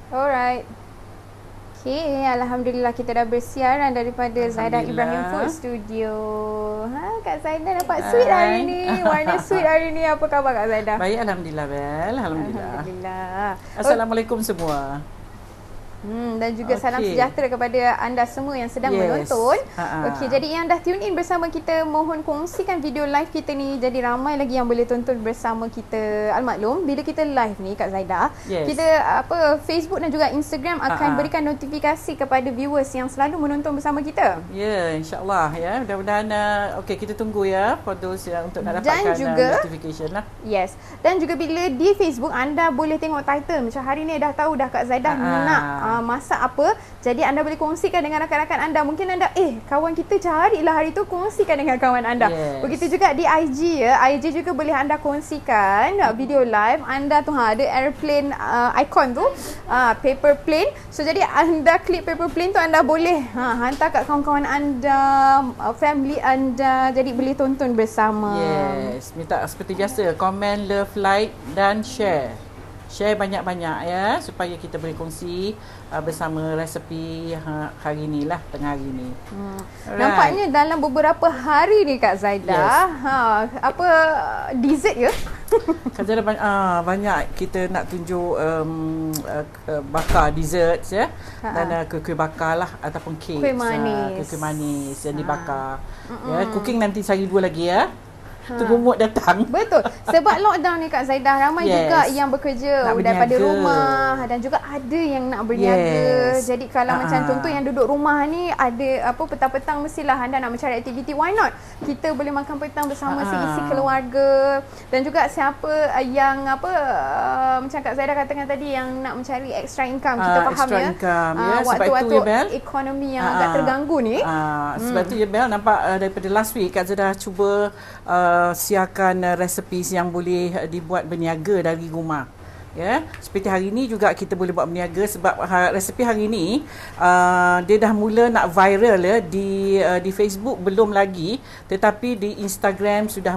Alright. Okay, Alhamdulillah kita dah bersiaran daripada Zaidah Ibrahim Food Studio. Kak Zaidah nampak sweet hari ni. Warna sweet hari ni. Apa khabar Kak Zaidah? Baik, Alhamdulillah Bel. Alhamdulillah. Assalamualaikum semua. Dan juga salam sejahtera kepada anda semua yang sedang menonton. Okey, jadi yang dah tune in bersama kita, mohon kongsikan video live kita ni. Jadi ramai lagi yang boleh tonton bersama kita. Almaklum, bila kita live ni Kak Zaidah, kita Facebook dan juga Instagram akan berikan notifikasi kepada viewers yang selalu menonton bersama kita. Ya, insya-Allah ya. Mudah-mudahan kita tunggu ya for those yang untuk nak dapatkan notification lah. Yes. Dan juga bila di Facebook anda boleh tengok title. Macam hari ni dah tahu dah Kak Zaidah nak masak apa, jadi anda boleh kongsikan dengan rakan-rakan anda. Mungkin anda kawan kita carilah hari tu, kongsikan dengan kawan anda. Begitu juga di IG ya, IG juga boleh anda kongsikan video live anda tu. Ada airplane icon tu, paper plane. So jadi anda klik paper plane tu, anda boleh hantar kat kawan-kawan anda, family anda, jadi boleh tonton bersama. Yes, minta seperti biasa, comment, love, like dan share. Share banyak-banyak ya, supaya kita boleh kongsi bersama resepi hari ni lah, tengah hari ni. Nampaknya dalam beberapa hari ni Kak Zaidah, dessert ya? Kak Zaidah banyak kita nak tunjuk bakar dessert ya, dan kuih bakar lah ataupun kek. Kuih manis. Kuih manis yang dibakar. Ya, cooking nanti sehari 2 lagi ya. Tunggu mood datang. Betul. Sebab lockdown ni Kak Zaidah, ramai juga yang bekerja daripada rumah, dan juga ada yang nak berniaga. Jadi kalau macam contoh yang duduk rumah ni, ada petang-petang mestilah anda nak mencari aktiviti, why not? Kita boleh makan petang bersama seisi keluarga. Dan juga siapa yang macam Kak Zaidah katakan tadi, yang nak mencari extra income, kita faham extra ya. Income, waktu-waktu ekonomi yang agak terganggu ni. Sebab tu ya Bel, nampak daripada last week Kak Zaidah cuba siarkan resepi yang boleh dibuat berniaga dari rumah. Ya, seperti hari ni juga kita boleh buat berniaga, sebab resepi hari ni dia dah mula nak viral ya, di Facebook belum lagi, tetapi di Instagram sudah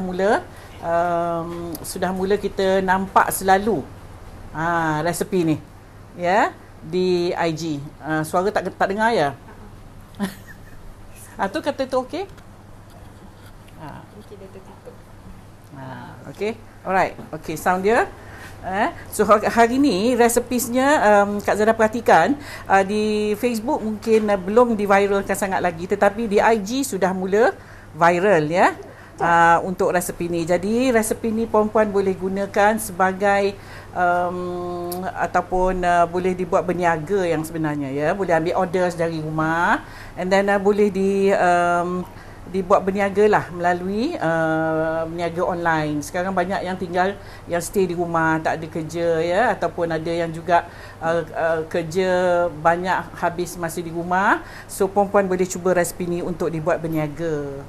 mula kita nampak selalu resepi ni ya, di IG. Suara tak dengar ya? Tu kata tu okey? Okay, alright. Okay, sound dia. So hari ni resepisnya Kak Zaidah perhatikan di Facebook mungkin belum diviralkan sangat lagi, tetapi di IG sudah mula viral ya. Untuk resepi ni. Jadi resepi ni perempuan boleh gunakan sebagai ataupun boleh dibuat berniaga yang sebenarnya ya. Boleh ambil orders dari rumah, and then boleh dibuat berniaga lah melalui berniaga online. Sekarang banyak yang yang stay di rumah, tak ada kerja ya, ataupun ada yang juga kerja banyak, habis masih di rumah. So perempuan boleh cuba resepi ni untuk dibuat berniaga.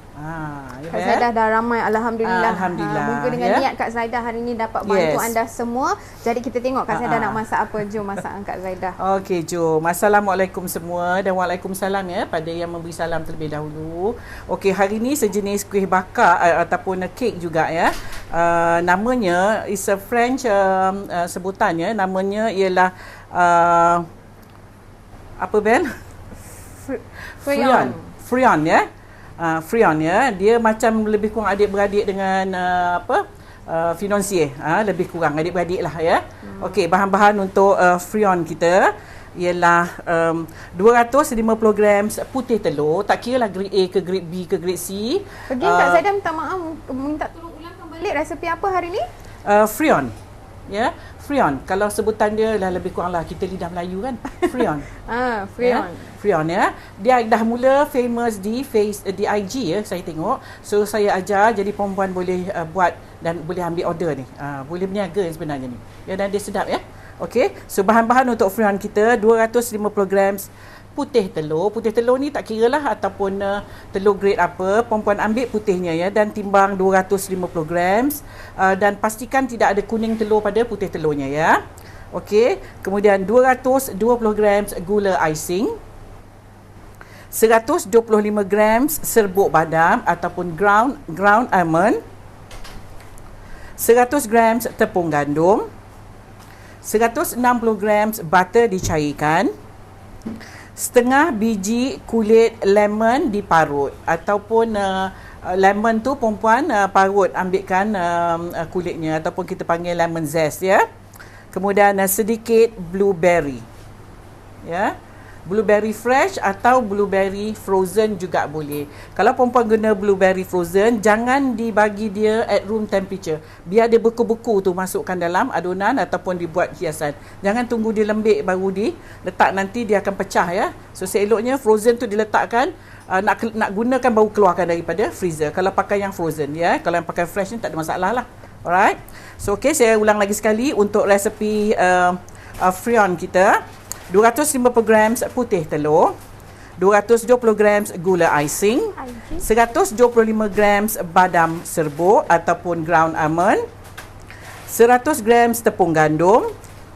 Kak Zaidah dah ramai, Alhamdulillah. Alhamdulillah. Moga dengan niat Kak Zaidah hari ni dapat bantu anda semua. Jadi kita tengok Kak Zaidah nak masak apa. Jom masakan Kak Zaidah. Okey, jom. Assalamualaikum semua, dan waalaikumsalam ya pada yang memberi salam terlebih dahulu. Okey, hari ni sejenis kuih bakar ataupun kek juga ya. Namanya is a French sebutannya, namanya ialah apa Bel? Frion ya. Frion ya. Dia macam lebih kurang adik-beradik dengan financier. Lebih kurang adik-beradik lah ya. Okey, bahan-bahan untuk frion kita ialah 250 gram putih telur, tak kira lah grade A ke grade B ke grade C. Kak Zaidah minta maaf, minta tolong ulangkan balik resepi apa hari ni? Frion. Ya, Frion. Kalau sebutan dia lah lebih kurang lah, kita lidah Melayu kan. Frion. Frion. Frion ya. Dia dah mula famous di IG ya, saya tengok. So saya ajar, jadi perempuan boleh buat dan boleh ambil order ni. Boleh berniaga sebenarnya ni. Ya, dan dia sedap ya. Okey, so bahan-bahan untuk frion kita 250 grams putih telur. Putih telur ni tak kira lah ataupun telur grade apa, perempuan ambil putihnya ya, dan timbang 250 grams dan pastikan tidak ada kuning telur pada putih telurnya ya. Okey, kemudian 220 grams gula icing, 125 grams serbuk badam ataupun ground almond, 100 grams tepung gandum, 160 grams butter dicairkan, setengah biji kulit lemon diparut ataupun lemon tu perempuan parut, ambilkan kulitnya ataupun kita panggil lemon zest ya. Kemudian sedikit blueberry ya. Blueberry fresh atau blueberry frozen juga boleh. Kalau perempuan guna blueberry frozen, jangan dibagi dia at room temperature. Biar dia beku-beku tu masukkan dalam adunan ataupun dibuat hiasan. Jangan tunggu dia lembik baru diletak, nanti dia akan pecah ya. So seeloknya frozen tu diletakkan, nak gunakan baru keluarkan daripada freezer. Kalau pakai yang frozen ya. Kalau yang pakai fresh ni tak ada masalah lah. Alright. So okay, saya ulang lagi sekali untuk resepi Freon kita. 250 grams putih telur, 220 grams gula icing, 125 grams badam serbuk ataupun ground almond, 100 grams tepung gandum,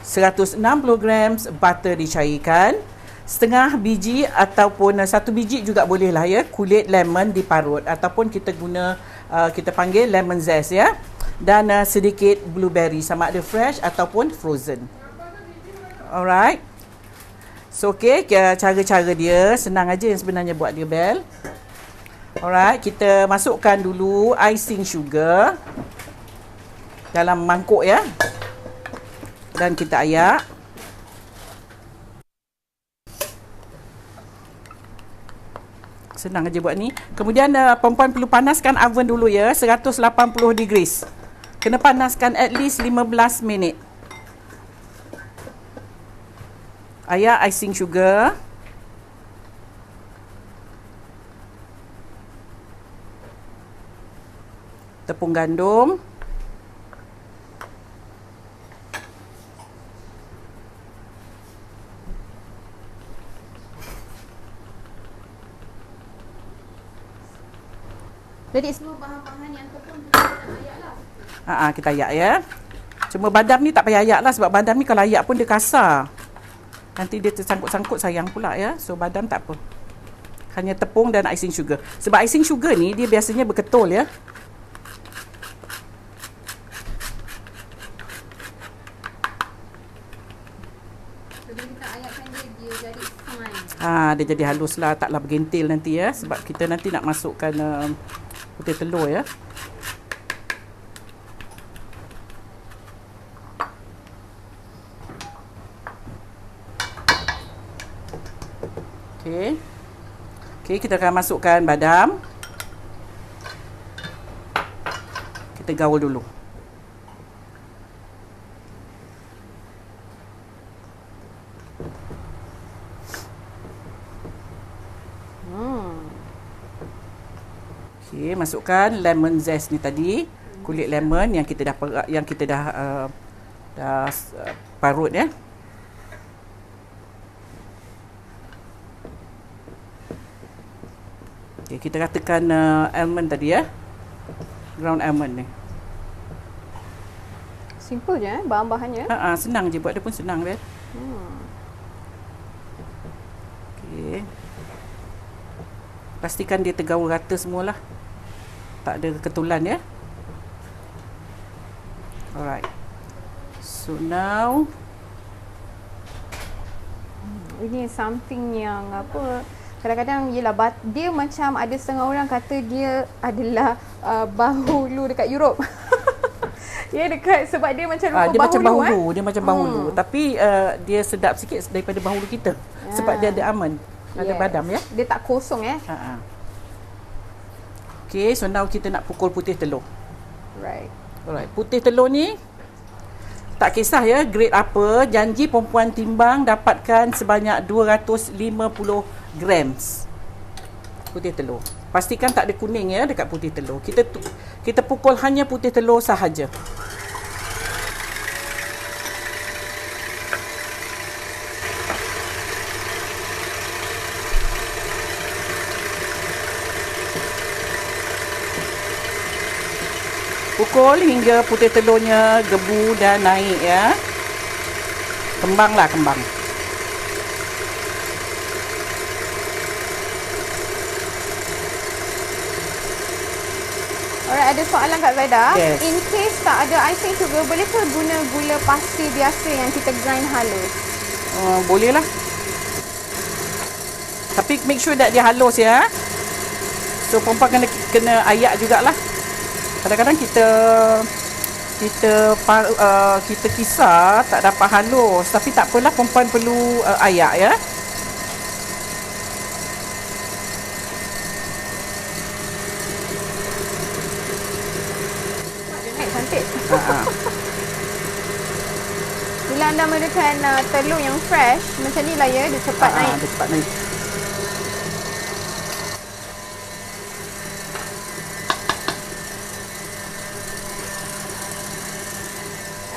160 grams butter dicairkan, setengah biji ataupun satu biji juga boleh lah ya, kulit lemon diparut ataupun kita guna kita panggil lemon zest ya, dan sedikit blueberry sama ada fresh ataupun frozen. Alright. So okay, cara-cara dia senang aja yang sebenarnya buat dia, Bel. Alright, kita masukkan dulu icing sugar dalam mangkuk ya. Dan kita ayak. Senang aja buat ni. Kemudian perempuan perlu panaskan oven dulu ya, 180 degrees. Kena panaskan at least 15 minit. Ayak icing sugar. Tepung gandum. Jadi semua bahan-bahan yang tepung kita nak ayak lah. Kita ayak ya. Cuma badam ni tak payah ayak lah, sebab badam ni kalau ayak pun dia kasar. Nanti dia tersangkut-sangkut, sayang pula ya. So badam tak apa. Hanya tepung dan icing sugar. Sebab icing sugar ni dia biasanya berketul ya. Bila kita ayatkan dia jadi fine. Dia jadi halus lah, taklah bergentil nanti ya. Sebab kita nanti nak masukkan putih telur ya. Okey, kita akan masukkan badam. Kita gaul dulu. Okey, masukkan lemon zest ni tadi, kulit lemon yang kita dah parut ya. Okay, kita katakan almond tadi ya. Ground almond ni. Simple je bahan-bahannya. Senang je buat dia pun senang kan. Okey. Pastikan dia tergaul rata semualah. Tak ada keketulan ya. Alright. So now ini something yang apa, kadang-kadang yelah dia macam ada setengah orang kata dia adalah bahulu dekat Europe. Dia dekat sebab dia macam rupa dia macam bahulu, eh? dia macam bahulu. Tapi dia sedap sikit daripada bahulu kita. Sebab dia ada almond, ada badam ya. Dia tak kosong Okey, so now kita nak pukul putih telur. Alright. Putih telur ni tak kisah ya grade apa, janji perempuan timbang dapatkan sebanyak 250 grams putih telur. Pastikan tak ada kuning ya dekat putih telur. Kita pukul hanya putih telur sahaja. Pukul hingga putih telurnya gebu dan naik ya. Kembanglah kembang. Alright, ada soalan Kak Zaida. Yes. In case tak ada icing sugar, boleh ke guna gula pasti biasa yang kita grind halus? Boleh lah. Tapi make sure that dia halus ya. So perempuan kena ayak jugalah. Kadang-kadang kita kisar tak dapat halus, tapi tak apalah, perempuan perlu ayak ya. Cantik. Bila anda menggunakan telur yang fresh macam ni lah ya, dia cepat naik. Dia cepat naik.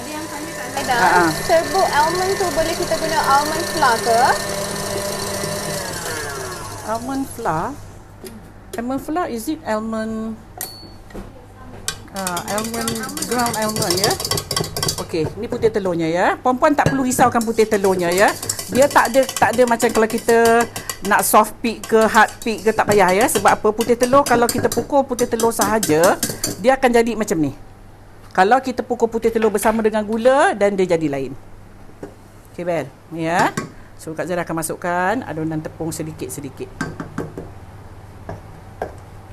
Ada yang tanya Kak Zaida, serbuk almond tu boleh kita guna almond flour ke? Almond flour. Almond flour, is it almond? Ground almond ya. Okey, ni putih telurnya ya. Perempuan tak perlu risaukan putih telurnya ya. Dia tak ada macam kalau kita nak soft peak ke hard peak ke, tak payah ya. Sebab apa? Putih telur kalau kita pukul putih telur sahaja, dia akan jadi macam ni. Kalau kita pukul putih telur bersama dengan gula, dan dia jadi lain. Okey Bel, ni ya. So Kak Zara akan masukkan adunan tepung sedikit-sedikit.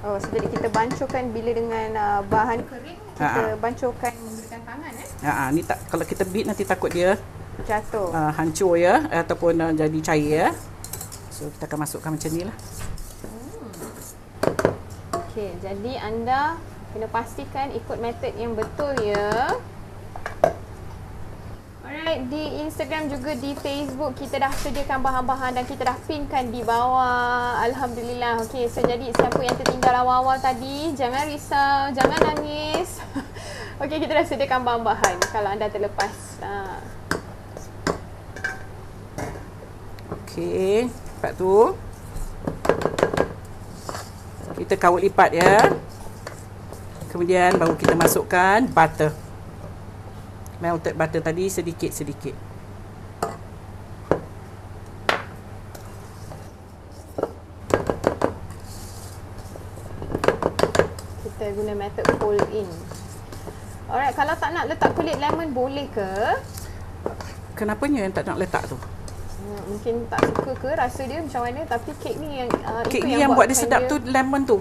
Oh, so jadi kita bancuhkan bila dengan bahan kering, kita bancuhkan menggunakan tangan Ni tak, kalau kita beat nanti takut dia jatuh. Hancur ya, ataupun jadi cair ya. So kita akan masukkan macam ni lah. Okey, jadi anda kena pastikan ikut metod yang betul ya. Alright, di Instagram juga di Facebook kita dah sediakan bahan-bahan dan kita dah pinkan di bawah. Alhamdulillah. Okey, so jadi siapa yang tertinggal awal-awal tadi, jangan risau, jangan nangis. Okey, kita dah sediakan bahan-bahan kalau anda terlepas. Okey, lepas tu kita kawat lipat ya. Kemudian baru kita masukkan butter. Melted butter tadi sedikit-sedikit. Kita guna method fold in. Alright, kalau tak nak letak kulit lemon boleh ke? Kenapanya yang tak nak letak tu? Mungkin tak suka ke rasa dia macam mana, tapi kek ni yang kek ni yang buat dia sedap tu lemon tu.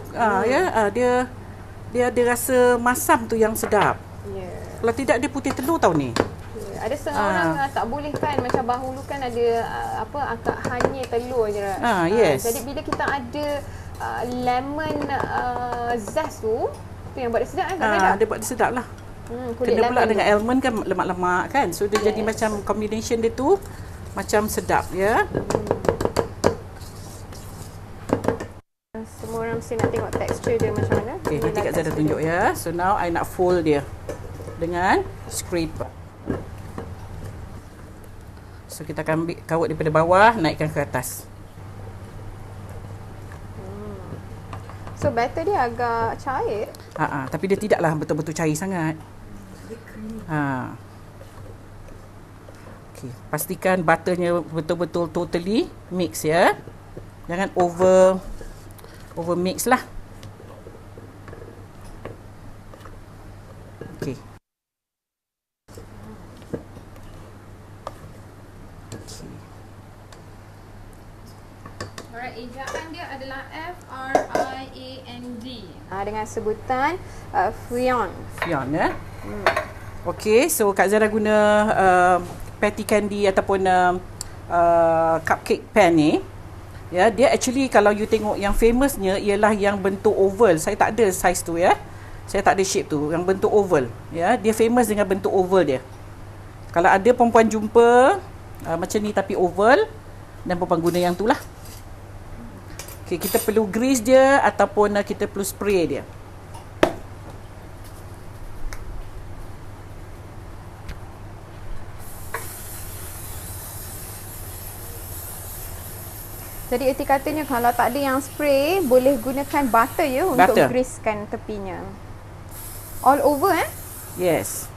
Dia ada rasa masam tu yang sedap. Kalau tidak dia putih telur tau ni. Ada setengah orang tak boleh kan, macam dahulu kan ada akak hanya telur je. Yes. Jadi bila kita ada lemon zest tu yang buat dia sedap kan? Dia buat dia sedap lah. Kena pula dengan almond kan lemak-lemak kan. So dia jadi macam combination dia tu macam sedap ya. Semua orang mesti nak tengok tekstur dia macam mana. Okay, nanti Kak Zara tunjuk ya. So now I nak fold dia dengan scraper. So kita akan ambil kawat daripada bawah, naikkan ke atas. So batter dia agak cair. Tapi dia tidaklah betul-betul cair sangat. Okay, pastikan butternya betul-betul totally mix ya. Jangan over mix lah. Okay. Alright, ejaan dia adalah F-R-I-A-N-D. Dengan sebutan Frion. Frion ya. Okey, so Kak Zara guna patty candy ataupun cupcake pan ni. Ya, dia actually kalau you tengok yang famousnya ialah yang bentuk oval. Saya tak ada size tu ya. Saya tak ada shape tu, yang bentuk oval. Ya, dia famous dengan bentuk oval dia. Kalau ada perempuan jumpa macam ni tapi oval, dan perempuan guna yang tu lah. Okay, kita perlu grease dia ataupun kita perlu spray dia. Jadi erti katanya kalau tak ada yang spray, boleh gunakan butter ya untuk greasekan tepinya. All over Yes.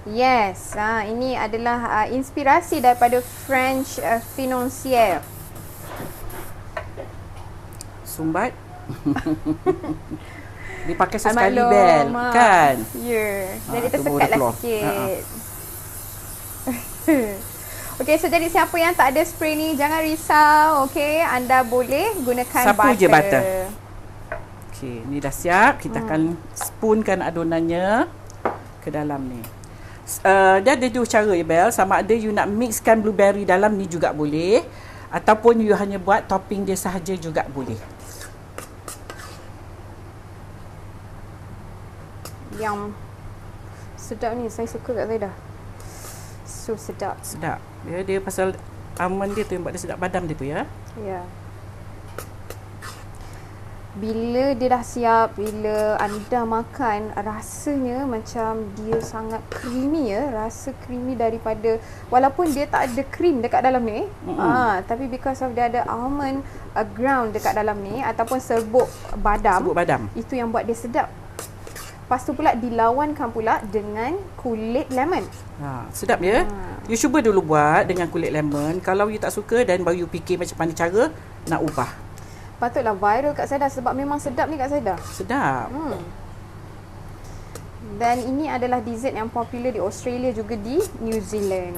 Yes, ini adalah inspirasi daripada French financier. Sumbat. Dipakai sesekali Bel, kan? Ya. Jadi tu baru tersekat dia lah keluar. sikit. Okey, so jadi siapa yang tak ada spray ni jangan risau, okey. Anda boleh gunakan Sapu butter. je butter. Okey, ni dah siap. Kita akan spoonkan adonannya ke dalam ni. Dia ada dua cara ya Bel. Sama ada you nak mixkan blueberry dalam ni juga boleh, ataupun you hanya buat topping dia sahaja juga boleh. Yang sedap ni, saya suka kat Zaidah. So sedap. Sedap. Dia pasal almond dia tu yang buat dia sedap, badam dia tu ya. Ya. Bila dia dah siap, bila anda makan, rasanya macam dia sangat creamy ya. Rasa creamy daripada, walaupun dia tak ada cream dekat dalam ni, tapi because of dia ada almond ground dekat dalam ni, ataupun serbuk badam, itu yang buat dia sedap. Lepas tu pula dilawankan pula dengan kulit lemon. Sedap ya. You cuba dulu buat dengan kulit lemon. Kalau you tak suka, dan baru you fikir macam mana cara nak ubah. Patutlah viral Kak Zaidah sebab memang sedap ni Kak Zaidah. Sedap. Dan ini adalah dessert yang popular di Australia juga di New Zealand.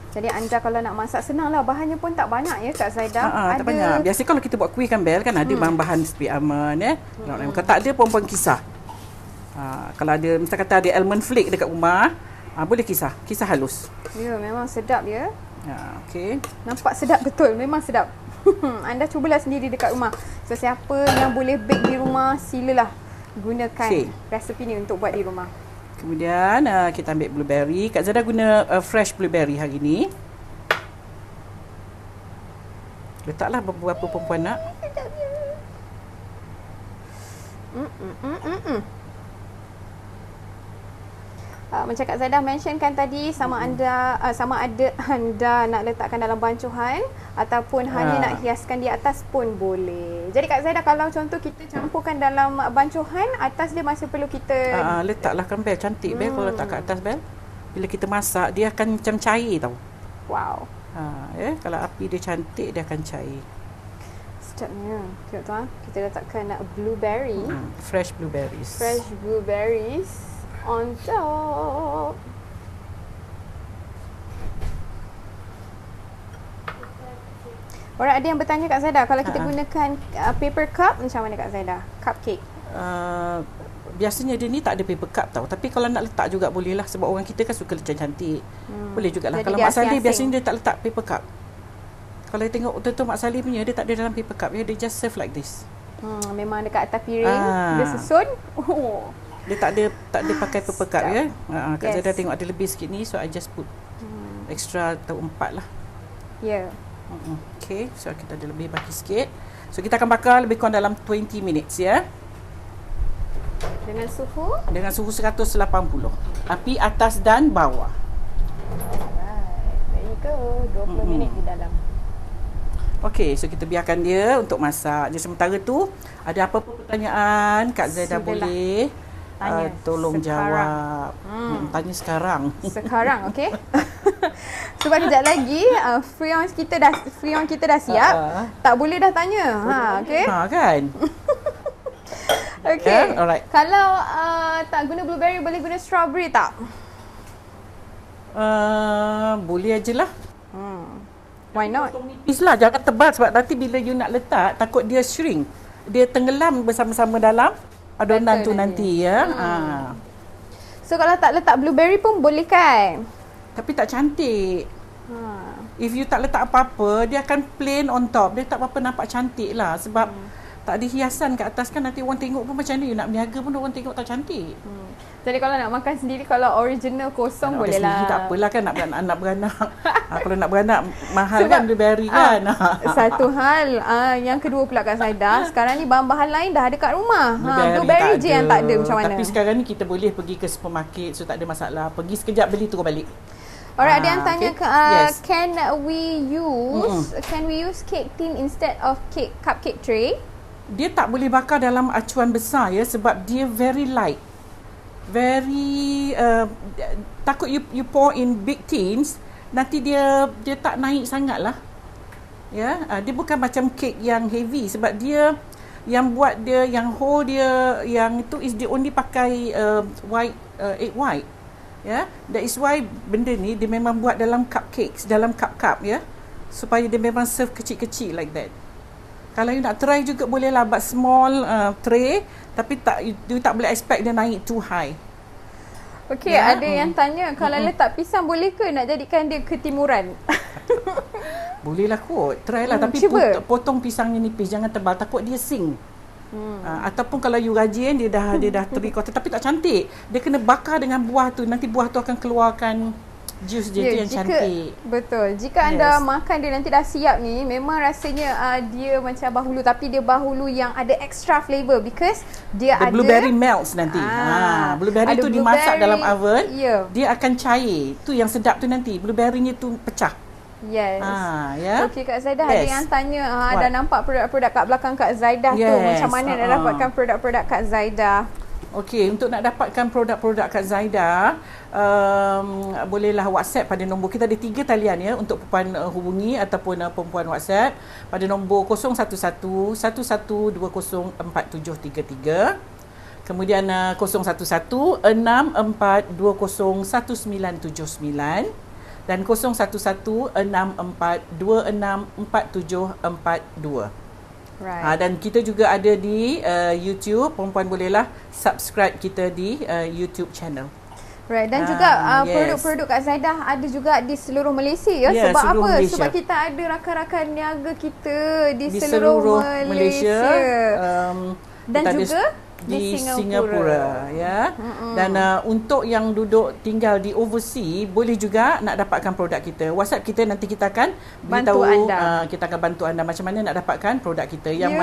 Jadi anda kalau nak masak senanglah, bahannya pun tak banyak ya Kak Zaidah. Tak banyak. Biasa kalau kita buat kuih kan Bel, kan ada bahan-bahan seperti almond ya. Kalau tak ada perempuan kisar. Kalau ada, misal kata ada almond flake dekat rumah, boleh kisar halus. Ya, memang sedap ya. Okey. Nampak sedap betul, memang sedap. Anda cubalah sendiri dekat rumah. So siapa yang boleh bake di rumah, silalah gunakan resepi ni untuk buat di rumah. Kemudian kita ambil blueberry. Kak Zaidah guna fresh blueberry hari ni. Letaklah beberapa perempuan nak. Macam Kak Zaidah mentionkan tadi, sama ada anda nak letakkan dalam bancuhan ataupun hanya nak hiaskan di atas pun boleh. Jadi Kak Zaidah, kalau contoh kita campurkan dalam bancuhan, atas dia masih perlu kita letaklah kan Bel, cantik Bel kalau letak kat atas Bel. Bila kita masak dia akan macam cair tau. Wow. Kalau api dia cantik dia akan cair. Sedapnya. Tengok tuan, kita letakkan blueberry. Fresh blueberries. Fresh blueberries on top. Orang ada yang bertanya Kak Zaidah, kalau kita gunakan paper cup, macam mana Kak Zaidah? Cupcake. Biasanya dia ni tak ada paper cup tau. Tapi kalau nak letak juga boleh lah. Sebab orang kita kan suka cantik. Boleh jugalah. Kalau Mak Saleh biasanya dia tak letak paper cup. Kalau you tengok betul-betul Mak Saleh punya, dia tak ada dalam paper cup. Dia just serve like this. Memang dekat atas piring. Dia susun. Dia tak ada pakai paper cup ya. Kak Zaidah tengok ada lebih sikit ni, so I just put extra atau 4 lah. Ya. Okay, so kita ada lebih baki sikit. So kita akan bakar lebih kurang dalam 20 minutes ya. Dengan suhu? Dengan suhu 180. Api atas dan bawah. Alright, there you go. 20 minit di dalam. Okey, so kita biarkan dia untuk masak. Jadi sementara tu, ada apa-apa pertanyaan Kak Zaidah boleh tanya tolong sekarang. jawab. Tanya sekarang. Sekarang, okey. Sebab kejap lagi Freon kita dah siap. Tak boleh dah tanya. Okey. Kan? Okey. Alright. Kalau tak guna blueberry, boleh guna strawberry tak? Boleh ajalah. Why not? Nipis lah, jangan tebal sebab nanti bila you nak letak, takut dia shrink. Dia tenggelam bersama-sama dalam adonan tu nanti ya. So kalau tak letak blueberry pun boleh kan? Tapi tak cantik. If you tak letak apa-apa, dia akan plain on top. Dia tak apa-apa nampak cantik lah. Sebab tak ada hiasan kat atas kan, nanti orang tengok pun macam mana. You nak berniaga pun orang tengok tak cantik. Jadi kalau nak makan sendiri, kalau original kosong boleh lah. Tak apalah kan nak beranak. Kalau nak beranak mahal sebab, kan blueberry kan. Satu hal. Yang kedua pula Kak Zaidah, sekarang ni bahan-bahan lain dah ada kat rumah. Blueberry je yang tak ada macam mana. Tapi sekarang ni kita boleh pergi ke supermarket, so tak ada masalah. Pergi sekejap beli terus balik. Alright, ada yang tanya can we use cake tin instead of cupcake tray? Dia tak boleh bakar dalam acuan besar ya, sebab dia very light. Very takut you pour in big tins, nanti dia tak naik sangat lah. Ya, dia bukan macam kek yang heavy sebab dia yang buat dia, yang hold dia, yang itu is dia only pakai white egg white. Ya, that is why benda ni dia memang buat dalam cupcakes, dalam cup-cup ya. Supaya dia memang serve kecil-kecil like that. Kalau you nak try juga boleh lah buat small tray, tapi you tak boleh expect dia naik too high. Okey, ada yang tanya kalau letak pisang boleh ke nak jadikan dia ketimuran? Boleh lah kot, try lah. Tapi potong pisangnya nipis, jangan tebal, takut dia sing. Ataupun kalau you rajin, dia dah 3 quarter, tapi tak cantik. Dia kena bakar dengan buah tu, nanti buah tu akan keluarkan jus dia tu yang cantik. Betul. Jika anda makan dia nanti dah siap ni, memang rasanya dia macam bahulu, tapi dia bahulu yang ada extra flavour because dia ada blueberry melts nanti. Blueberry tu dimasak dalam oven, dia akan cair. Tu yang sedap tu nanti. Blueberry-nya tu pecah. Yes. Okey Kak Zaidah, ada Yes. yang tanya dah nampak produk-produk kat belakang Kak Zaidah tu. Macam mana nak dapatkan produk-produk Kak Zaidah? Okey, untuk nak dapatkan produk-produk Kak Zaidah, bolehlah WhatsApp pada nombor kita, ada 3 talian ya untuk perempuan hubungi ataupun perempuan WhatsApp pada nombor 011 11204733, kemudian 011 64201979 dan 011 64264742. Right. Dan kita juga ada di YouTube. Perempuan bolehlah subscribe kita di YouTube channel. Right. Dan juga produk-produk Kak Zaidah ada juga di seluruh Malaysia ya. Sebab apa? Malaysia. Sebab kita ada rakan-rakan niaga kita di seluruh Malaysia. Dan juga di Singapura ya. Dan untuk yang duduk tinggal di overseas, boleh juga nak dapatkan produk kita. WhatsApp kita, nanti kita akan beritahu anda. Kita akan bantu anda macam mana nak dapatkan produk kita yang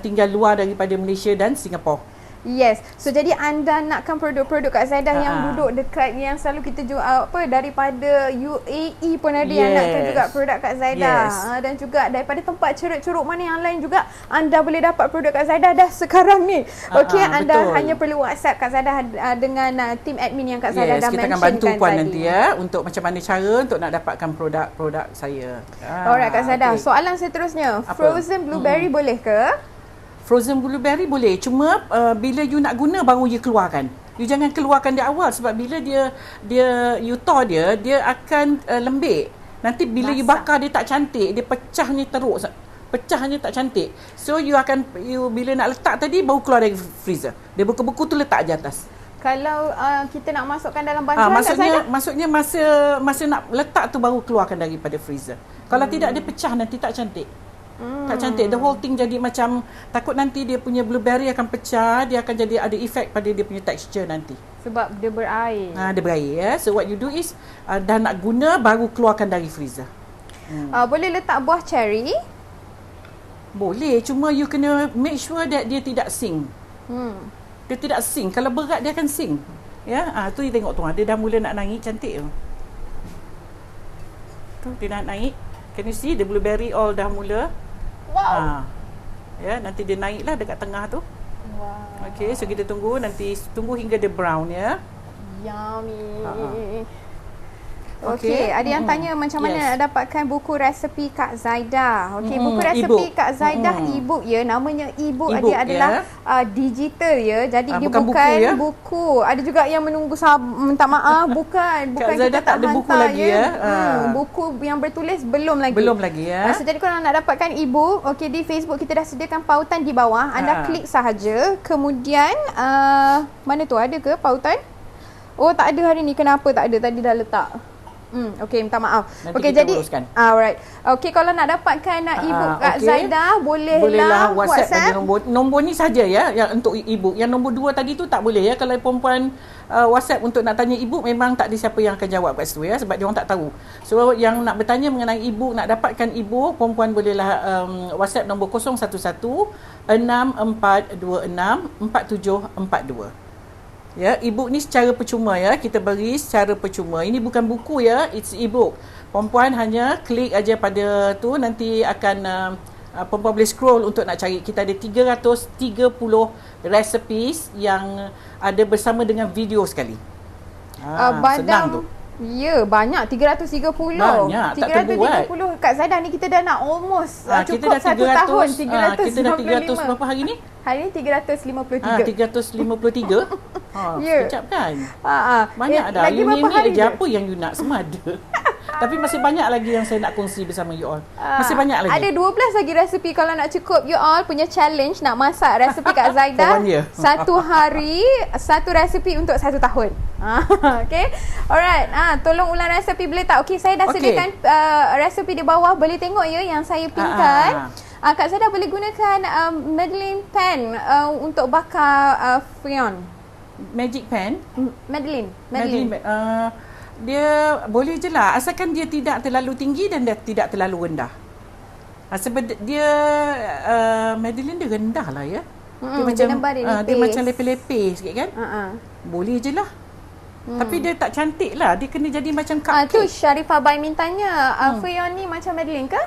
tinggal luar daripada Malaysia dan Singapura. Yes. So jadi anda nakkan produk-produk Kak Zaidah yang duduk dekat, yang selalu kita jual daripada UAE pun ada yang nakkan juga produk Kak Zaidah. Dan juga daripada tempat ceruk-ceruk mana yang lain juga anda boleh dapat produk Kak Zaidah dah sekarang ni. Okey, anda hanya perlu WhatsApp Kak Zaidah dengan tim admin yang Kak Zaidah dah mentionkan tadi. Kita akan bantu puan nanti ya untuk macam mana cara untuk nak dapatkan produk-produk saya. Alright Kak Zaidah. Soalan seterusnya, frozen blueberry boleh ke? Frozen blueberry boleh, cuma bila you nak guna baru you keluarkan. You jangan keluarkan dia awal sebab bila dia you thaw dia akan lembik. Nanti bila you bakar dia tak cantik, dia pecahnya teruk. Pecahnya tak cantik. So you bila nak letak tadi baru keluar dari freezer. Dia beku-beku tu letak je atas. Kalau kita nak masukkan dalam bancuan maksudnya masa nak letak tu baru keluarkan daripada freezer. Kalau tidak dia pecah nanti tak cantik. Tak cantik. The whole thing jadi macam, takut nanti dia punya blueberry akan pecah, dia akan jadi ada efek pada dia punya texture nanti. Sebab dia berair. Dia berair ya. So what you do is dah nak guna baru keluarkan dari freezer. Boleh letak buah cherry? Boleh, cuma you kena make sure that dia tidak sing. Dia tidak sing. Kalau berat dia akan sing. Ya, tu you tengok tu. Dia dah mula nak naik, cantik tu. Tu dia nak naik. Can you see the blueberry all dah mula? Wow. Ya, nanti dia naiklah dekat tengah tu. Wow. Okey, so kita tunggu hingga dia brown ya. Yummy. Okey, ada yang tanya macam mana nak dapatkan buku resepi Kak Zaidah. Okey, buku resepi Kak Zaidah e-book ya, namanya e-book dia adalah digital ya. Jadi dia bukan buku. Ada juga yang menunggu minta maaf, bukan Kak kita Zaidah tak ada hantar buku lagi ya. Buku yang bertulis belum lagi ya. So jadi kalau nak dapatkan e-book, okey, di Facebook kita dah sediakan pautan di bawah. Anda klik sahaja. Kemudian mana tu, ada ke pautan? Oh, tak ada hari ni. Kenapa tak ada? Tadi dah letak. Okey, minta maaf. Okey, jadi alright. Okey, kalau nak dapatkan e-book Kak Zaidah, bolehlah WhatsApp. Nombor ni saja ya yang untuk e-book. Yang nombor 2 tadi tu tak boleh ya. Kalau perempuan WhatsApp untuk nak tanya e-book, memang tak ada siapa yang akan jawab kat situ ya, sebab dia orang tak tahu. So yang nak bertanya mengenai e-book, nak dapatkan e-book, perempuan bolehlah WhatsApp nombor 011 6426 4742. Ya, e-book ni secara percuma ya, kita beri secara percuma. Ini bukan buku ya, it's e-book. Perempuan hanya klik aja pada tu, nanti akan perempuan boleh scroll untuk nak cari. Kita ada 330 recipes yang ada bersama dengan video sekali. Senang tu. Ya, banyak 330. Banyak, tak terbuat. 330. Kak Zaidah ni kita dah nak almost kita cukup dah 1 tahun. 355. kita dah 300 berapa hari ni? Hari ni 353. 353. Ya. Sekejap kan? Eh, Banyak dah. lagi You berapa ni hari je je? apa yang you nak semua ada. Tapi masih banyak lagi yang saya nak kongsi bersama you all. Masih banyak lagi. Ada 12 lagi resepi kalau nak cukup you all punya challenge nak masak resepi Kak Zaidah. For 1 year. Satu hari, satu resepi untuk 1 tahun. Okay. Alright. Tolong ulang resepi boleh tak? Okay, saya dah sediakan resepi di bawah. Boleh tengok ya yang saya pinkan. Kak Zaidah boleh gunakan Madeline pen untuk bakar Freon. Magic pen. Madeline. Dia boleh je lah asalkan dia tidak terlalu tinggi dan dia tidak terlalu rendah. Sebab dia Madeline dia rendah lah ya. Dia macam lepeh-lepeh sikit kan. Boleh je lah. Tapi dia tak cantik lah. Dia kena jadi macam cupcake. Tu Sharifah Bai mintanya Freon ni macam Madeline ke?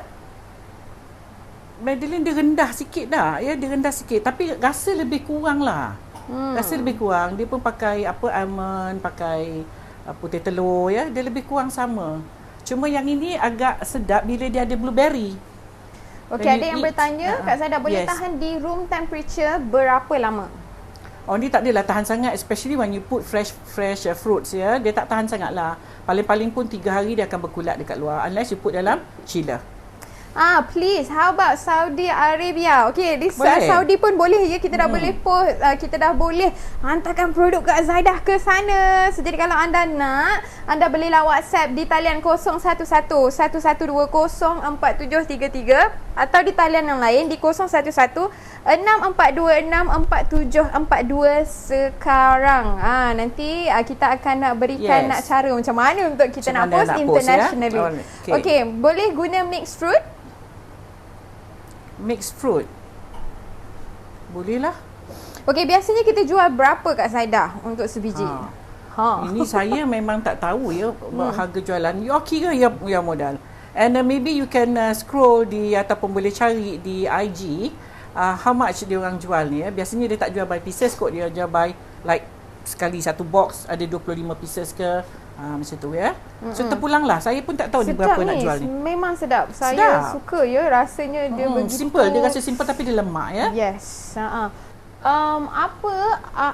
Madeline dia rendah sikit dah. Ya, dia rendah sikit. Tapi rasa lebih kurang lah. Rasa lebih kurang. Dia pun pakai almond, pakai putih telur ya. Dia lebih kurang sama. Cuma yang ini agak sedap bila dia ada blueberry. Okey, ada yang bertanya, Kak Zaidah boleh tahan di room temperature berapa lama? Ni tak adalah tahan sangat, especially when you put fresh fruits ya. Dia tak tahan sangat lah. Paling-paling pun 3 hari dia akan berkulat dekat luar unless you put dalam chiller. Please, how about Saudi Arabia? Okay, Saudi pun boleh ya. Kita dah boleh post, kita dah boleh hantarkan produk Kak Zaidah ke sana. So, jadi kalau anda nak, anda bolehlah WhatsApp di talian 011-1120-4733 atau di talian yang lain di 011-642-64742 sekarang. Nanti kita akan nak berikan nak cara macam mana untuk kita nak post internationally. Okay, boleh guna mixed fruit? Mixed fruit. Boleh lah. Okey, biasanya kita jual berapa Kak Zaidah untuk sebiji? Ini saya memang tak tahu ya harga jualan. You kira ya modal. And maybe you can scroll ataupun boleh cari di IG how much dia orang jual ni ya. Biasanya dia tak jual by pieces kot, dia jual by like sekali satu box ada 25 pieces ke. Macam tu ya. So terpulanglah. Saya pun tak tahu sedap ni berapa nak jual ni. Memang sedap. Saya suka ya rasanya dia begitu. Simple. Dia rasa simple tapi dia lemak ya. Yes.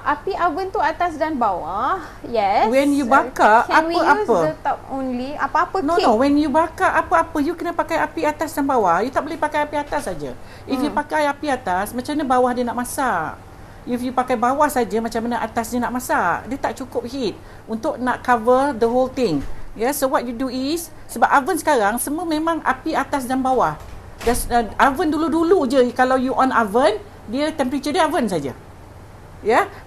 Api oven tu atas dan bawah. Yes. When you bakar can we use apa? the top only? Apa-apa cake? No. When you bakar apa-apa, you kena pakai api atas dan bawah. You tak boleh pakai api atas saja. If you pakai api atas, macam mana bawah dia nak masak? If you pakai bawah saja, macam mana atas dia nak masak? Dia tak cukup heat untuk nak cover the whole thing. So what you do is, sebab oven sekarang semua memang api atas dan bawah. Oven dulu-dulu je, kalau you on oven, dia temperature dia oven saja.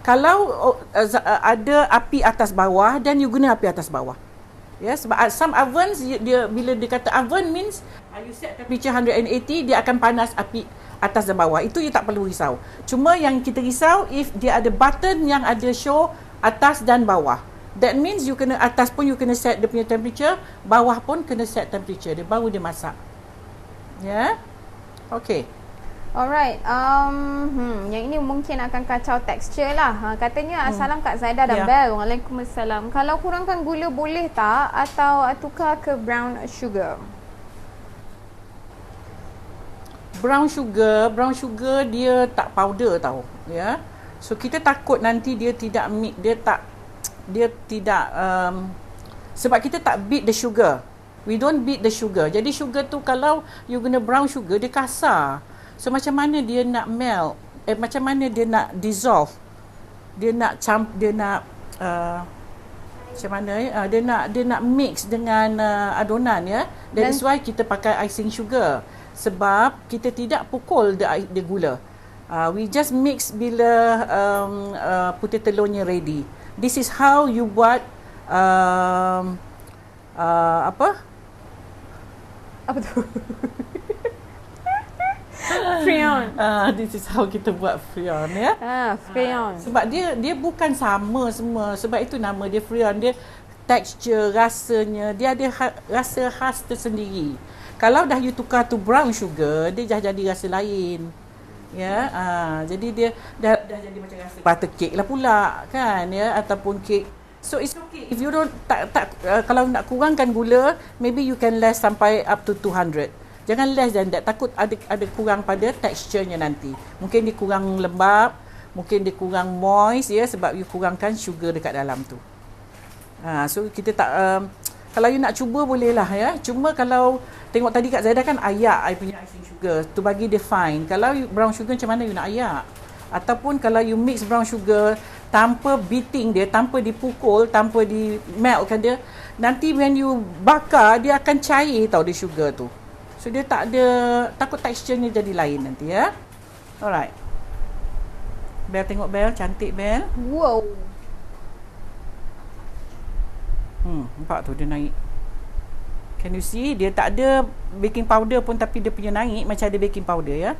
Kalau ada api atas bawah, dan you guna api atas bawah. Sebab some ovens dia bila dia kata oven means you set temperature 180, dia akan panas api atas dan bawah. Itu you tak perlu risau. Cuma yang kita risau if dia ada button yang ada show atas dan bawah. That means you kena atas pun you kena set dia punya temperature, bawah pun kena set temperature dia, baru dia masak. Okay. Alright. Yang ini mungkin akan kacau tekstur lah. Katanya Assalam Kak Zaidah dan Bel. Waalaikumsalam. Kalau kurangkan gula boleh tak atau tukar ke brown sugar? Brown sugar dia tak powder tau, ya. So kita takut nanti dia tidak sebab kita tak beat the sugar. We don't beat the sugar. Jadi sugar tu kalau you guna brown sugar dia kasar. So macam mana dia nak melt? Macam mana dia nak dissolve? Dia nak macam mana dia nak mix dengan adonan ya. That's why kita pakai icing sugar. Sebab kita tidak pukul the gula. We just mix bila putih telurnya ready. This is how you buat apa tu? Freon. This is how kita buat freon ya. Freon. Sebab dia bukan sama semua. Sebab itu nama dia freon. Dia tekstur, rasanya, dia ada rasa khas tersendiri. Kalau dah you tukar tu brown sugar, dia dah jadi rasa lain. Ya, jadi dia dah jadi macam rasa butter cake lah pula kan ya, ataupun kek So it's okay. If you don't kalau nak kurangkan gula, maybe you can less sampai up to 200. Jangan less than that. Takut ada kurang pada teksturnya nanti. Mungkin dia kurang lembab, mungkin dia kurang moist ya, sebab you kurangkan sugar dekat dalam tu. So kita tak kalau you nak cuba boleh lah ya. Cuma kalau tengok tadi Kak Zaidah kan ayak I punya icing sugar tu bagi dia fine. Kalau you brown sugar macam mana you nak ayak? Ataupun kalau you mix brown sugar tanpa beating dia, tanpa dipukul, tanpa di meltkan dia, nanti when you bakar dia akan cair tau dia sugar tu. So dia tak ada, takut teksturnya jadi lain nanti ya. Alright. Bel tengok Bel, cantik Bel. Wow. Nampak tu dia naik. Can you see? Dia tak ada baking powder pun tapi dia punya naik macam ada baking powder ya.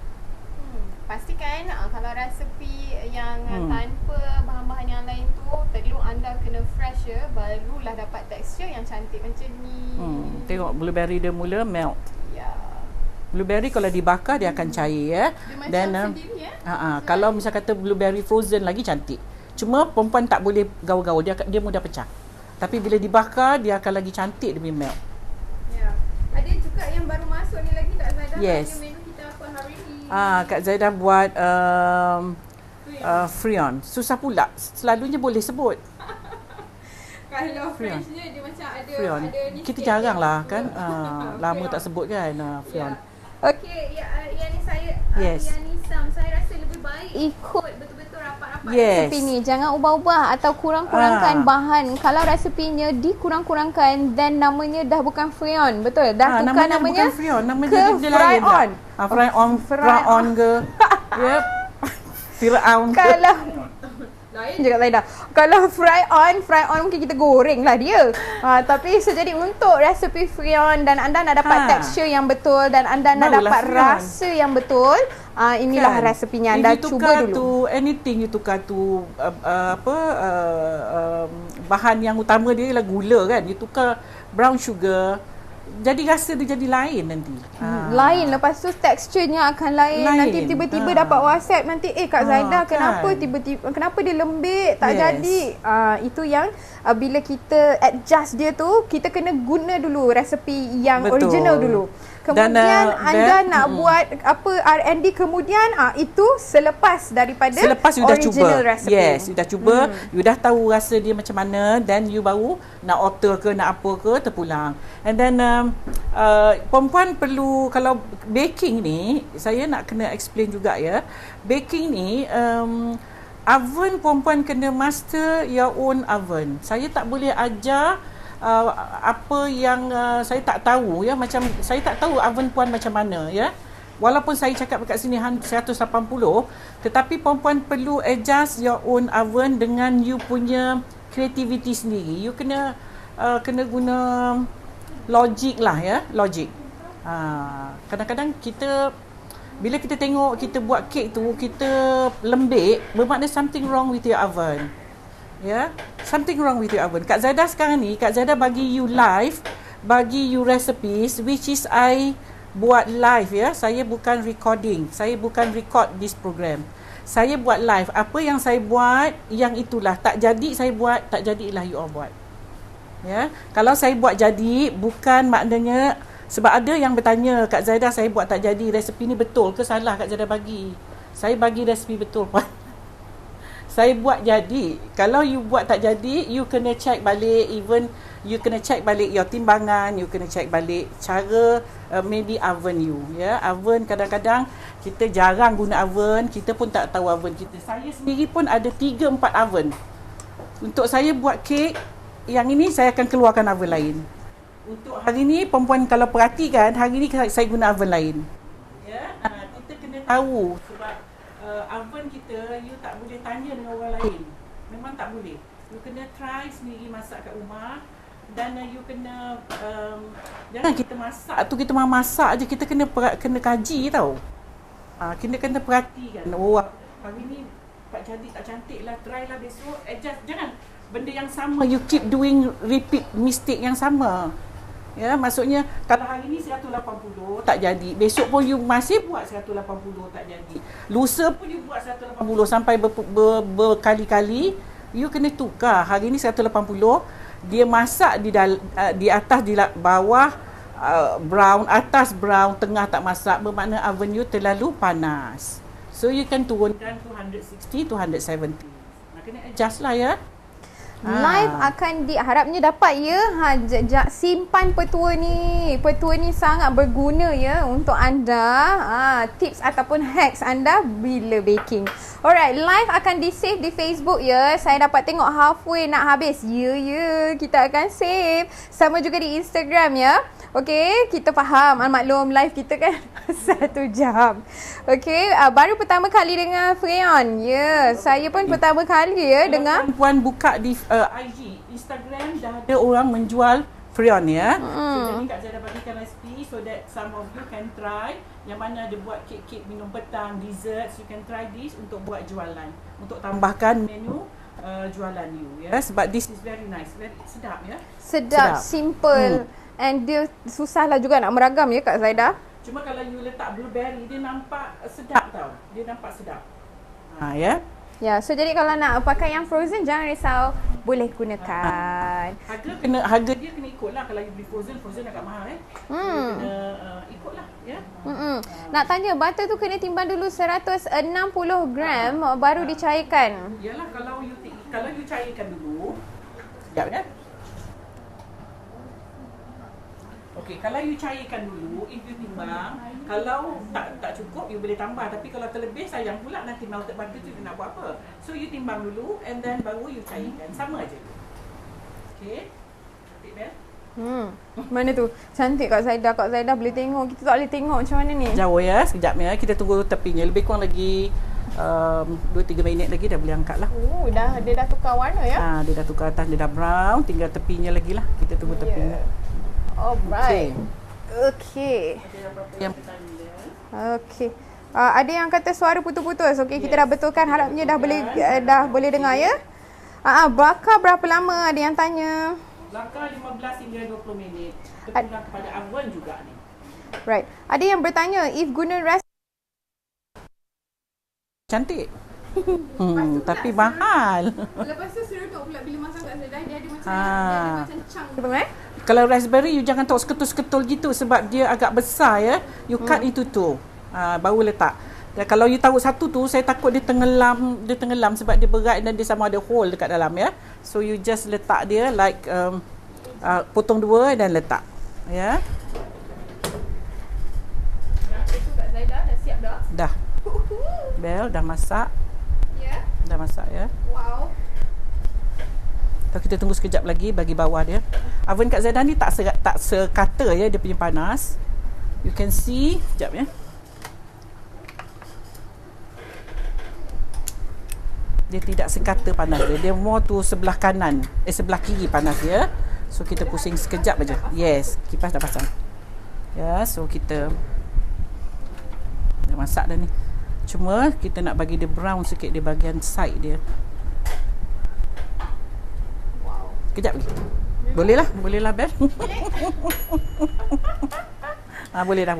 Pastikan kalau resepi yang tanpa bahan-bahan yang lain tu, telur anda kena fresh ya, barulah dapat tekstur yang cantik macam ni. Tengok blueberry dia mula melt. Ya. Blueberry kalau dibakar dia akan cair ya. Dia macam sendiri ya. Kalau misal kata blueberry frozen lagi cantik. Cuma perempuan tak boleh gaul-gaul, dia mudah pecah. Tapi bila dibakar dia akan lagi cantik dia punya melt. Ya. Ada juga yang baru masuk ni lagi tak Zaidah? Yes. Menu kita apa hari ni? Kak Zaidah buat Freon. Susah pula. Selalunya boleh sebut. Kalau Frenchnya dia macam ada Freon. ni Kita sikit jarang je. lah kan. Lama tak sebut kan Freon. Okey, yang ni saya Yes. yang ni saya rasa lebih baik ikut betul-betul rapat-rapat Yes. resepi ni. Jangan ubah-ubah atau kurang-kurangkan bahan. Kalau resepinya dikurang-kurangkan, then namanya dah bukan Freon. Betul? Dah tukar namanya bukan Freon, namanya ke dia Fry lain. On. Fry-on ke. Yep. Firaun ke. Kalau lain je kat Zaidah. Kalau fry on mungkin kita goreng lah dia. Tapi jadi untuk resepi Freon dan anda nak dapat tekstur yang betul dan anda nak Barulah dapat Freon. rasa yang betul, inilah resepinya. Anda If cuba you tukar dulu. to anything, you tukar to bahan yang utama dia ialah gula kan. You tukar brown sugar, jadi rasa dia jadi lain nanti. Lain, lepas tu teksturnya akan lain. Nanti tiba-tiba dapat WhatsApp nanti, Kak Zaidah kenapa kan. tiba-tiba kenapa dia lembik tak Yes. jadi. Itu yang bila kita adjust dia tu, kita kena guna dulu resepi yang Betul. original dulu. Kemudian Dan, anda nak buat apa R&D kemudian, itu selepas daripada Selepas you dah original cuba. recipe. Yes, you dah cuba, you dah tahu rasa dia macam mana, then you baru nak alter ke nak apa ke terpulang. And then perempuan perlu, kalau baking ni, saya nak kena explain juga ya. Baking ni oven perempuan kena master your own oven. Saya tak boleh ajar apa yang saya tak tahu ya, macam saya tak tahu oven puan macam mana ya. Walaupun saya cakap dekat sini 180, tetapi perempuan perlu adjust your own oven dengan you punya creativity sendiri. You kena guna logik lah ya, logik. Kadang-kadang kita bila kita tengok kita buat kek tu kita lembik, bermakna something wrong with your oven. Ya, something wrong with your oven. Kak Zaidah sekarang ni, Kak Zaidah bagi you live, bagi you recipes which is I buat live ya. Saya bukan recording. Saya bukan record this program. Saya buat live. Apa yang saya buat, yang itulah. Tak jadi saya buat, tak jadilah you all buat. Ya. Kalau saya buat jadi, bukan maknanya, sebab ada yang bertanya, Kak Zaidah saya buat tak jadi, resepi ni betul ke salah Kak Zaidah bagi? Saya bagi resepi betul puan. Saya buat jadi. Kalau you buat tak jadi, you kena check balik, even you kena check balik your timbangan, you kena check balik cara maybe oven you ya. Oven kadang-kadang kita jarang guna oven, kita pun tak tahu oven kita. Saya sendiri pun ada 3-4 oven. Untuk saya buat kek yang ini saya akan keluarkan oven lain. Untuk hari ni perempuan kalau perhatikan, hari ni saya guna oven lain. Ya, kita kena tahu sebab oven kita, you tak boleh tanya dengan orang lain. Memang tak boleh. You kena try sendiri masak kat rumah. Dan you kena jangan kita masak tu kita masak je, kita kena kaji tau. Kena perhatikan. Oh, hari ni tak jadi, tak cantik lah, try lah besok, adjust. Jangan benda yang sama you keep doing, repeat mistake yang sama. Ya, maksudnya kalau hari ni 180 tak jadi, besok pun you masih buat 180 tak jadi. Lusa pun you buat 180 sampai berkali-kali, You kena tukar. Hari ni 180. Dia masak di atas, bawah brown, atas brown, tengah tak masak. Bermakna oven you terlalu panas. So you can turunkan 260 to 170. Kena adjust lah ya. Live akan harapnya dapat ya. Simpan petua ni. Petua ni sangat berguna ya untuk anda. Tips ataupun hacks anda bila baking. Alright, live akan di-save di Facebook ya. Saya dapat tengok halfway nak habis. Ya, kita akan save. Sama juga di Instagram ya. Okey, kita faham. Maklum live kita kan 1 jam. Okey, baru pertama kali dengar Freon. Ya, saya pun pertama kali ya dengar. Puan buka di IG, Instagram dah ada orang menjual Freon ya. So jadi Kak Zaida bagikan resipi so that some of you can try. Yang mana ada buat kek-kek minum petang, desserts, you can try this untuk buat jualan. Untuk tambahkan menu jualan you ya. Sebab this is very nice, very sedap ya. Sedap. Simple. And dia susahlah juga nak meragam ya Kak Zaida. Cuma kalau you letak blueberry, dia nampak sedap tau. Dia nampak sedap. Ya. Ya, so jadi kalau nak pakai yang frozen jangan risau, boleh gunakan. Harga dia kena ikutlah. Kalau you beli frozen agak mahal kena ikutlah ya. Nak tanya butter tu kena timbang dulu 160 gram baru dicairkan. Yalah, kalau you cairkan dulu. Sekejap ya. Okey, kalau you cairkan dulu, if you timbang, kalau tak cukup, you boleh tambah. Tapi kalau terlebih, sayang pula nanti melted butter tu nak buat apa. So, you timbang dulu and then baru you cairkan. Sama aja. Okey. Cantik, Bel? Mana tu? Cantik Kak Zaida. Kak Zaida boleh tengok. Kita tak boleh tengok macam mana ni. Jauh ya, sekejap ya. Kita tunggu tepinya. Lebih kurang lagi 2-3 minit lagi dah boleh angkat lah. Dia dah tukar warna ya? Dia dah tukar atas, dia dah brown. Tinggal tepinya lagi lah. Kita tunggu tepinya. Alright. Okay. Okay. Ada yang kata suara putus-putus. Okay, kita dah betulkan. Harapnya dah boleh dengar ya. Bakar berapa lama? Ada yang tanya. Bakar 15 hingga 20 minit. Tergantung kepada oven juga ni. Right. Ada yang bertanya if guna cantik. Tapi mahal. Lepas tu seruduk pula bila masak Kak Zaida, dia ada macam chunk. Kalau raspberry you jangan tahu seketul-seketul gitu sebab dia agak besar ya. You cut itu tu. Baru letak. Dan kalau you taruh satu tu, saya takut dia tenggelam sebab dia berat dan dia sama ada hole dekat dalam ya. So you just letak dia like potong 2 dan letak. Ya. Itu Kak Zaida dah siap dah? Dah. Bel dah masak. Ya. Dah masak ya. Wow. Kita tunggu sekejap lagi bagi bawah dia. Oven Kak Zaida ni tak sekata ya dia punya panas. You can see. Sekejap ya. Dia tidak sekata panas dia. Dia more tu sebelah kanan. Sebelah kiri panas dia. So kita pusing sekejap aja. Yes, kipas dah pasang. Ya, so kita dah masak dah ni. Cuma kita nak bagi dia brown sikit di bahagian side dia. Kejap lagi. Boleh lah Bel. Boleh dah.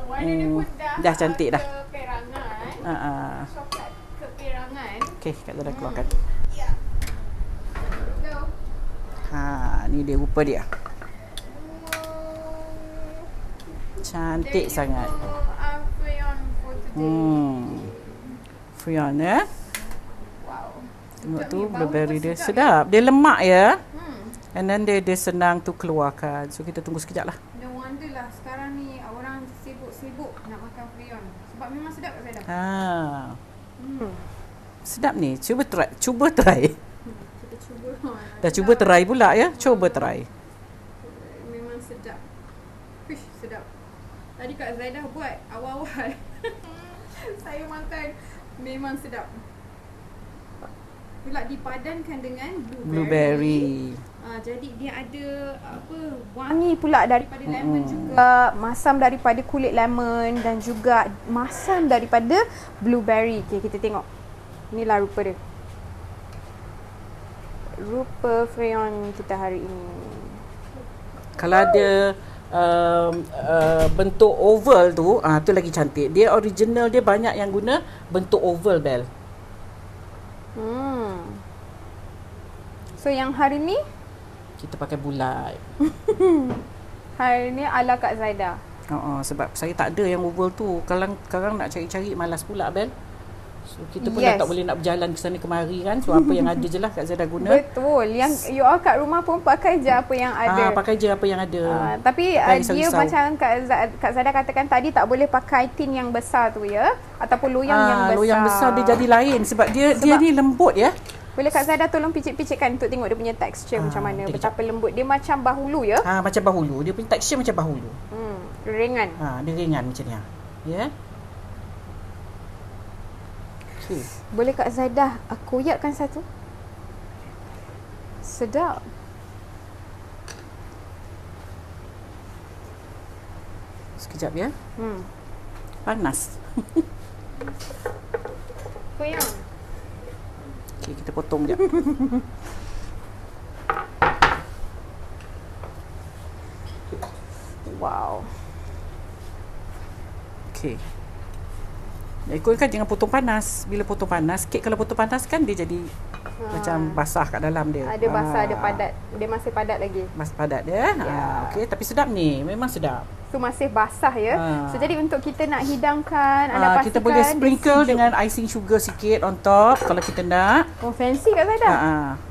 Warna dia pun dah cantik dah. Keperangan. Coklat keperangan. Okey, Kak Zaida keluarkan. Ya. Go. Ni dia rupa dia. Cantik sangat. Freon for today. Freon ya. Tengok tu blueberry dia sedap sedap. Dia lemak ya. And then dia senang tu keluarkan. So kita tunggu sekejap lah. No wonder lah sekarang ni orang sibuk-sibuk nak makan Freon. Sebab memang sedap Kak Zaida. Sedap ni. Cuba try. Kita cuba. Dah cuba try pula ya. Cuba try. Memang sedap. Sedap. Tadi Kak Zaida buat awal-awal. Saya makan memang sedap. Pula dipadankan dengan blueberry. Jadi dia ada wangi pula daripada lemon juga, masam daripada kulit lemon dan juga masam daripada blueberry. Okay, kita tengok. Inilah rupa dia. Rupa Freon kita hari ini. Kalau ada bentuk oval tu, tu lagi cantik. Dia original dia banyak yang guna bentuk oval Bel. So yang hari ni, kita pakai bulat. hari ni ala Kak Zaida. Sebab saya tak ada yang oval tu. Sekarang nak cari-cari malas pula, Bel. So kita pun dah tak boleh nak berjalan ke sana kemari kan. So apa yang ada je lah Kak Zaida guna. Betul. Yang you all kat rumah pun pakai je apa yang ada. Pakai je apa yang ada. Tapi dia macam Kak Zaida katakan tadi, tak boleh pakai tin yang besar tu ya, ataupun loyang yang besar. Loyang besar dia jadi lain sebab dia ni lembut ya. Boleh Kak Zaida tolong picit-picitkan untuk tengok dia punya tekstur macam mana, betapa lembut. Dia macam bahulu ya. Macam bahulu. Dia punya tekstur macam bahulu. Ringan. Dia ringan macam ni. Ya. Okay. Boleh Kak Zaida koyakkan satu? Sedap. Sekejap ya. Panas. Koyak. Okay, kita potong sekejap. Wow. Okay. Ikut kan jangan potong panas. Bila potong panas, kek kalau potong panas kan dia jadi macam basah kat dalam dia. Ada basah, ada padat. Dia masih padat lagi. Masih padat dia. Okey, tapi sedap ni. Memang sedap. So masih basah ya. So jadi untuk kita nak hidangkan, anda pastikan kita boleh sprinkle dengan icing sugar sikit on top kalau kita nak. Oh, fancy Kak Zaida.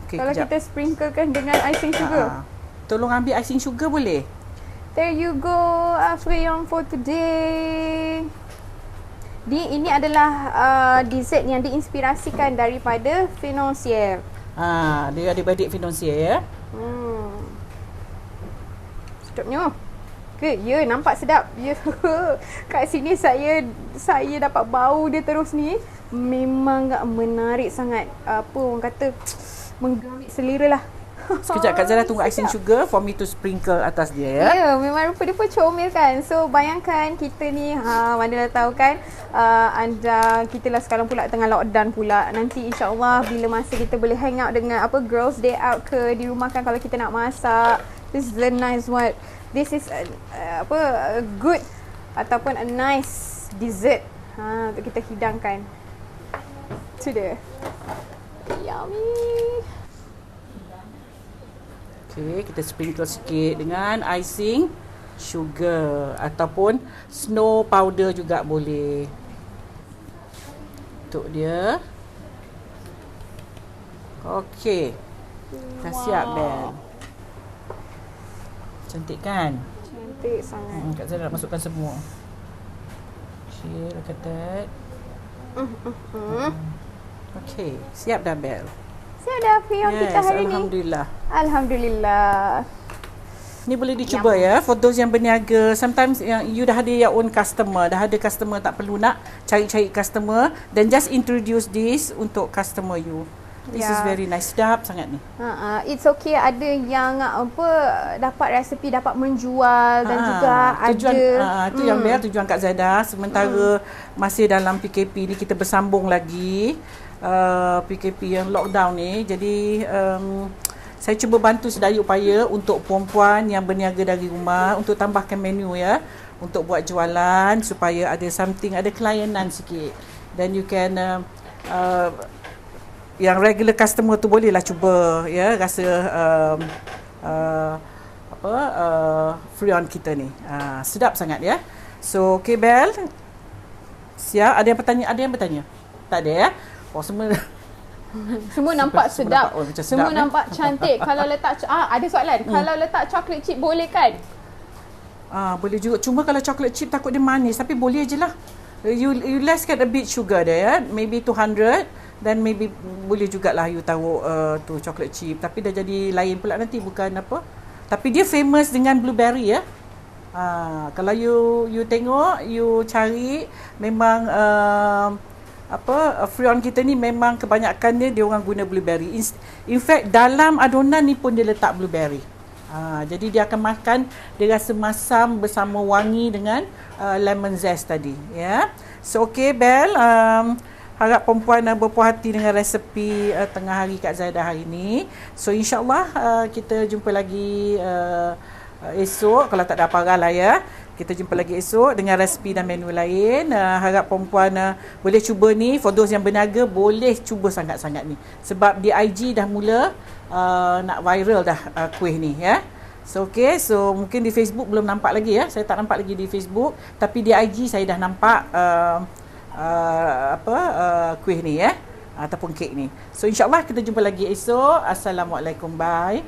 Okay, kalau kita sprinklekan dengan icing sugar. Tolong ambil icing sugar boleh? There you go, Afrion for today. Ini adalah dessert yang diinspirasikan daripada financier. Dia adik-beradik financier ya. Sedapnya. Ya, nampak sedap. Ya. Kat sini saya dapat bau dia terus ni. Memang menarik sangat. Apa orang kata, menggamit selera lah. Sekejap Kak Zara tunggu icing sugar for me to sprinkle atas dia ya. Ya, memang rupa dia pun comel kan. So bayangkan kita ni, mana dah tahu kan, kita lah sekarang pula tengah lockdown pula. Nanti insyaAllah bila masa kita boleh hang out dengan girls day out ke di rumah kan, kalau kita nak masak. This is a nice one. This is a good ataupun a nice dessert untuk kita hidangkan. Tu dia. Yummy. Okay, kita sprinkle sikit dengan icing sugar ataupun snow powder juga boleh. Untuk dia. Okey. Dah siap Bel. Cantik kan? Cantik sangat. Kak Zara nak masukkan semua. Okay, look at that. Okey, siap dah Bel. Siap dah Fion kita hari Alhamdulillah. ni. Alhamdulillah. Ni boleh dicuba ya for those yang berniaga. Sometimes yang you dah ada your own customer, dah ada customer, tak perlu nak cari-cari customer, then just introduce this untuk customer you. This is very nice. Sedap sangat ni. It's okay ada yang dapat resepi, dapat menjual dan juga tujuan, ada tu yang Bel, tujuan Kak Zaida. Sementara masih dalam PKP ni, kita bersambung lagi PKP yang lockdown ni. Jadi saya cuba bantu sedaya upaya untuk perempuan yang berniaga dari rumah untuk tambahkan menu ya, untuk buat jualan supaya ada something, ada klienan sikit. Then you can yang regular customer tu bolehlah cuba ya, rasa Freon kita ni. Sedap sangat ya. So okay Bel. Siap, ada yang bertanya? Tak ada ya? Oh semua nampak sedap. Semua sedap, nampak cantik. Kalau letak ada soalan. Kalau letak chocolate chip boleh kan? Boleh juga. Cuma kalau chocolate chip takut dia manis, tapi boleh je lah. You lesskan a bit sugar there ya. Maybe 200. Dan maybe boleh jugalah you taruh tu chocolate chip. Tapi dah jadi lain pula nanti, bukan apa. Tapi dia famous dengan blueberry ya. Kalau you tengok, you cari, memang Freon kita ni memang kebanyakannya dia orang guna blueberry. In fact dalam adonan ni pun dia letak blueberry. Jadi dia akan makan, dia rasa masam bersama wangi dengan lemon zest tadi ya. So okay Bel, harap perempuan berpuas hati dengan resepi tengah hari Kak Zaida hari ni. So insyaAllah kita jumpa lagi esok kalau tak ada apa-apa lah ya. Kita jumpa lagi esok dengan resipi dan menu lain. Harap perempuan boleh cuba ni. For those yang berniaga, boleh cuba sangat-sangat ni. Sebab di IG dah mula nak viral dah kuih ni ya. So okay, so mungkin di Facebook belum nampak lagi ya. Saya tak nampak lagi di Facebook, tapi di IG saya dah nampak kuih ni ya, ataupun kek ni. So insya-Allah kita jumpa lagi esok. Assalamualaikum, bye.